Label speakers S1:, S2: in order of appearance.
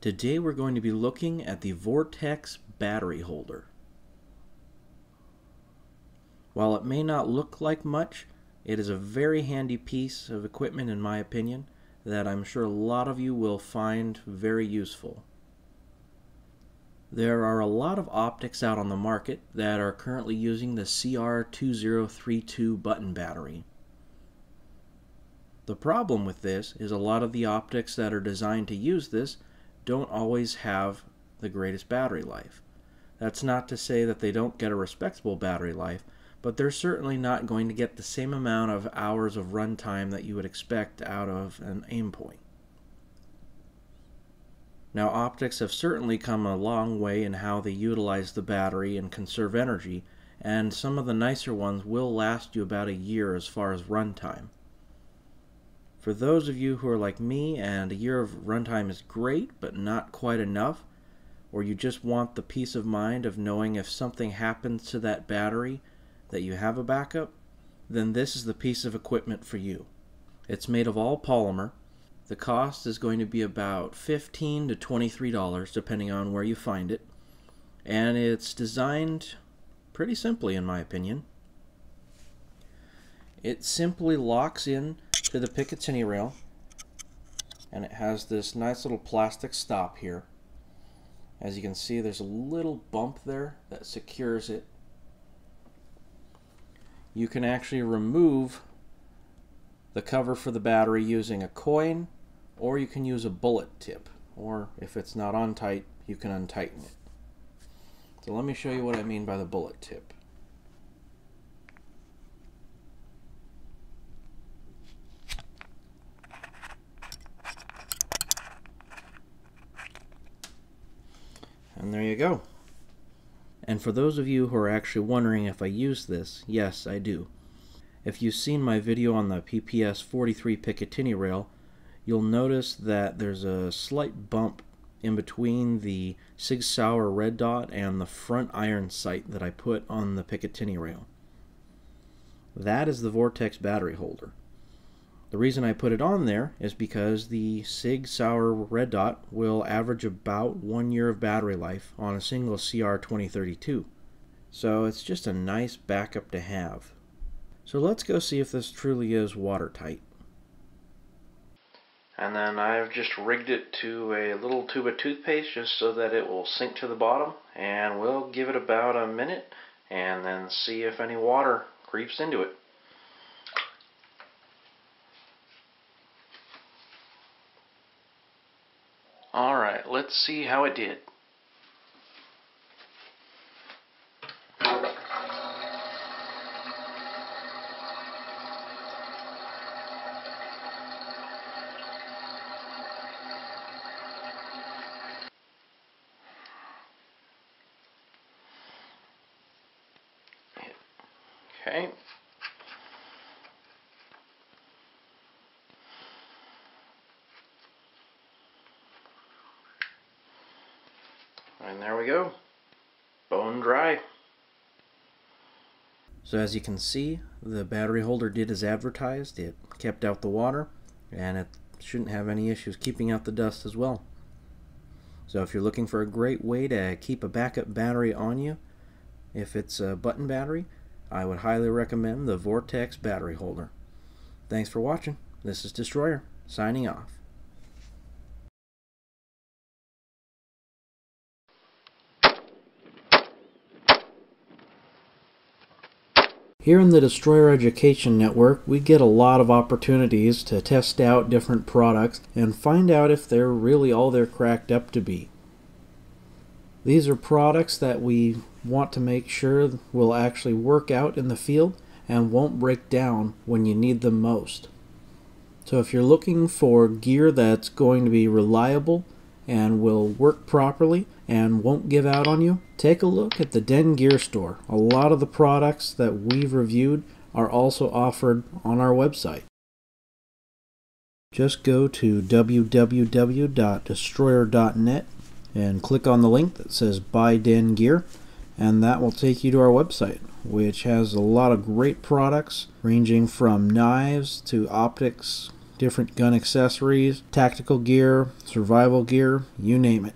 S1: Today we're going to be looking at the Vortex battery holder. While it may not look like much, it is a very handy piece of equipment in my opinion that I'm sure a lot of you will find very useful. There are a lot of optics out on the market that are currently using the CR2032 button battery. The problem with this is a lot of the optics that are designed to use this don't always have the greatest battery life. That's not to say that they don't get a respectable battery life, but they're certainly not going to get the same amount of hours of runtime that you would expect out of an aim point. Now, optics have certainly come a long way in how they utilize the battery and conserve energy, and some of the nicer ones will last you about a year as far as runtime. For those of you who are like me and a year of runtime is great but not quite enough, or you just want the peace of mind of knowing if something happens to that battery that you have a backup, then this is the piece of equipment for you. It's made of all polymer. The cost is going to be about $15 to $23 depending on where you find it, and it's designed pretty simply in my opinion. It simply locks in to the picatinny rail, and it has this nice little plastic stop here. As you can see, there's a little bump there that secures it. You can actually remove the cover for the battery using a coin, or you can use a bullet tip, or if it's not on tight, you can untighten it. So let me show you what I mean by the bullet tip. And there you go. And for those of you who are actually wondering if I use this, yes, I do. If you've seen my video on the PPS 43 picatinny rail, you'll notice that there's a slight bump in between the Sig Sauer red dot and the front iron sight that I put on the picatinny rail. That is the Vortex battery holder. The reason I put it on there is because the Sig Sauer red dot will average about 1 year of battery life on a single CR2032. So it's just a nice backup to have. So let's go see if this truly is watertight. And then I've just rigged it to a little tube of toothpaste just so that it will sink to the bottom, and we'll give it about a minute and then see if any water creeps into it. Alright, let's see how it did. Okay. And there we go, bone dry. So as you can see, the battery holder did as advertised. It kept out the water, and it shouldn't have any issues keeping out the dust as well. So if you're looking for a great way to keep a backup battery on you, if it's a button battery, I would highly recommend the Vortex battery holder. Thanks for watching. This is Destroyer, signing off. Here in the Destroyer Education Network, we get a lot of opportunities to test out different products and find out if they're really all they're cracked up to be. These are products that we want to make sure will actually work out in the field and won't break down when you need them most. So if you're looking for gear that's going to be reliable and will work properly and won't give out on you, take a look at the Den Gear Store. A lot of the products that we've reviewed are also offered on our website. Just go to www.destroyer.net and click on the link that says Buy Den Gear, and that will take you to our website, which has a lot of great products ranging from knives to optics different gun accessories, tactical gear, survival gear, you name it.